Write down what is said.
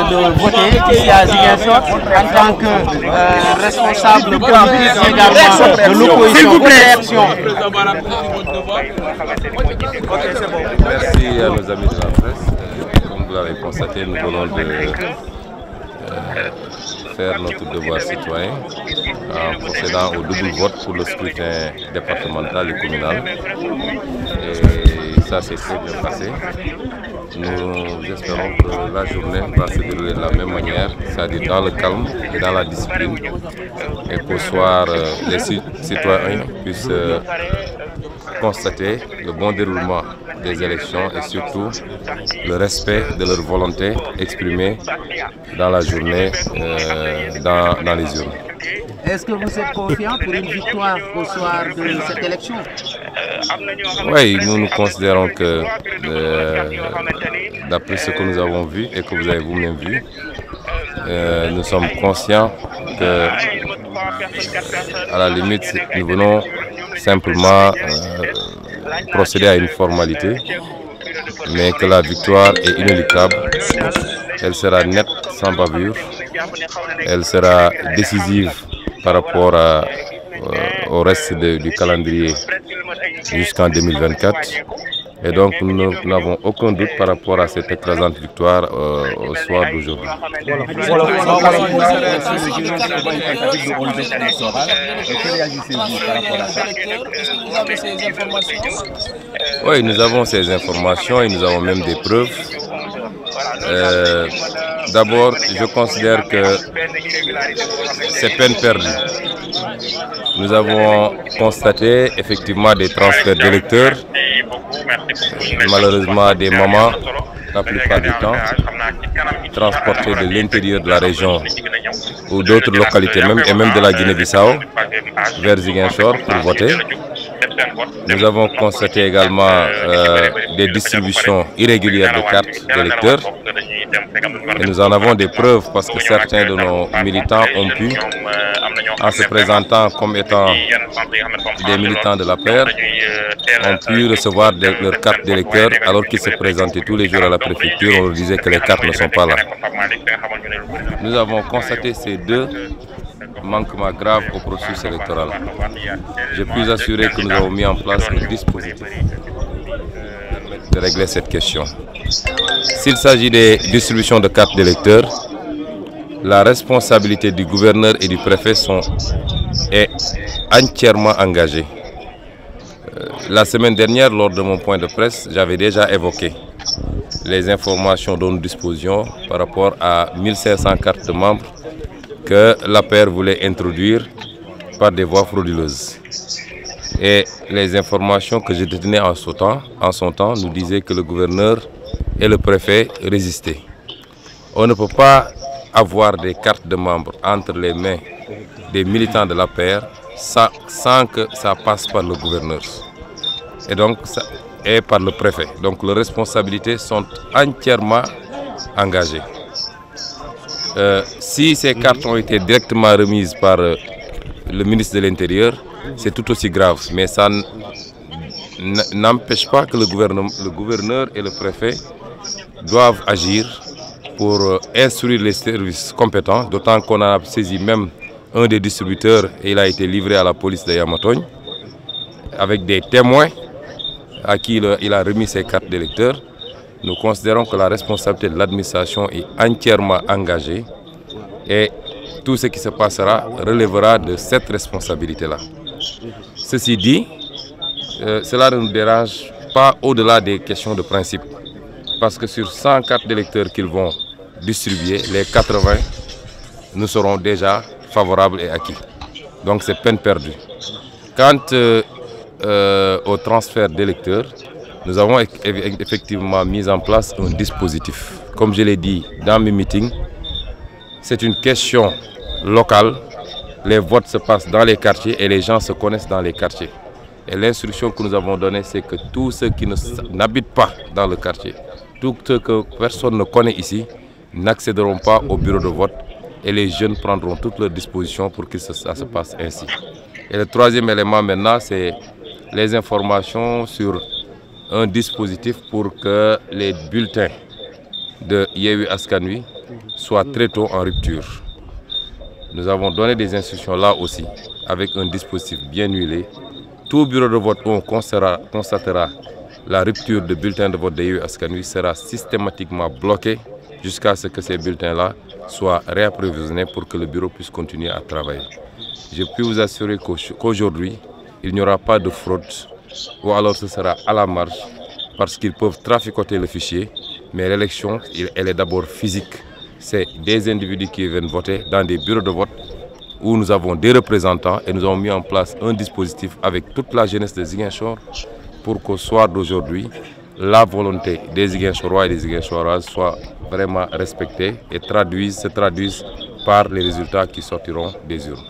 de voter ici à Ziguinchor en tant que responsable politique également de l'opposition aux élections. Merci à nos amis de la presse. Comme vous l'avez constaté, nous venons de faire notre devoir citoyen en procédant au double vote pour le scrutin départemental et communal. Et ça s'est très bien passé. Nous espérons que la journée va se dérouler de la même manière, c'est-à-dire dans le calme et dans la discipline, et qu'au soir, les citoyens puissent constater le bon déroulement des élections et surtout le respect de leur volonté exprimée dans la journée, dans les urnes. Est-ce que vous êtes confiant pour une victoire au soir de cette élection? Oui, nous considérons que, d'après ce que nous avons vu et que vous avez vous-même vu, nous sommes conscients que, à la limite, nous venons simplement procéder à une formalité, mais que la victoire est inéluctable. Elle sera nette, sans bavure. Elle sera décisive par rapport au reste du calendrier jusqu'en 2024. Et donc nous n'avons aucun doute par rapport à cette écrasante victoire au soir d'aujourd'hui. Oui, nous avons ces informations et nous avons même des preuves. D'abord, je considère que c'est peine perdue. Nous avons constaté effectivement des transferts d'électeurs, malheureusement des mamans, la plupart du temps, transportés de l'intérieur de la région ou d'autres localités, et même de la Guinée-Bissau, vers Ziguinchor pour voter. Nous avons constaté également des distributions irrégulières de cartes d'électeurs. Et nous en avons des preuves parce que certains de nos militants ont pu, en se présentant comme étant des militants de la paire, ont pu recevoir leurs cartes d'électeurs alors qu'ils se présentaient tous les jours à la préfecture. On leur disait que les cartes ne sont pas là. Nous avons constaté ces deux manquements graves au processus électoral. Je puis assurer que nous avons mis en place un dispositif de régler cette question. S'il s'agit des distributions de cartes d'électeurs, la responsabilité du gouverneur et du préfet est entièrement engagée. La semaine dernière, lors de mon point de presse, j'avais déjà évoqué les informations dont nous disposions par rapport à 1500 cartes de membres que l'APR voulait introduire par des voies frauduleuses. Et les informations que je détenais en son temps nous disaient que le gouverneur et le préfet résistaient. On ne peut pas avoir des cartes de membres entre les mains des militants de l'APR sans que ça passe par le gouverneur et par le préfet. Donc les responsabilités sont entièrement engagées. Si ces cartes ont été directement remises par le ministre de l'Intérieur, c'est tout aussi grave. Mais ça n'empêche pas que le gouverneur et le préfet doivent agir pour instruire les services compétents, d'autant qu'on a saisi même un des distributeurs et il a été livré à la police de Yamatogne avec des témoins à qui il a remis ses cartes d'électeurs. Nous considérons que la responsabilité de l'administration est entièrement engagée et tout ce qui se passera relèvera de cette responsabilité-là. Ceci dit, cela ne nous dérange pas au-delà des questions de principe. Parce que sur 100 cartes d'électeurs qu'ils vont distribuer, les 80 nous seront déjà favorables et acquis. Donc c'est peine perdue. Quant au transfert d'électeurs, nous avons effectivement mis en place un dispositif. Comme je l'ai dit dans mes meetings, c'est une question locale. Les votes se passent dans les quartiers et les gens se connaissent dans les quartiers. Et l'instruction que nous avons donnée, c'est que tous ceux qui n'habitent pas dans le quartier, tous ceux que personne ne connaît ici, n'accéderont pas au bureau de vote et les jeunes prendront toutes leurs dispositions pour que ça se passe ainsi. Et le troisième élément maintenant, c'est les informations sur un dispositif pour que les bulletins de Yewwi Askan Wi soient très tôt en rupture. Nous avons donné des instructions là aussi, avec un dispositif bien huilé. Tout bureau de vote où on constatera la rupture de bulletins de vote de Yewwi Askan Wi sera systématiquement bloqué jusqu'à ce que ces bulletins-là soient réapprovisionnés pour que le bureau puisse continuer à travailler. Je peux vous assurer qu'aujourd'hui, il n'y aura pas de fraude, ou alors ce sera à la marge, parce qu'ils peuvent traficoter le fichier, mais l'élection, elle est d'abord physique. C'est des individus qui viennent voter dans des bureaux de vote où nous avons des représentants et nous avons mis en place un dispositif avec toute la jeunesse de Ziguinchor pour qu'au soir d'aujourd'hui, la volonté des Ziguinchorois et des Ziguinchoroises soit vraiment respectée et se traduise par les résultats qui sortiront des urnes.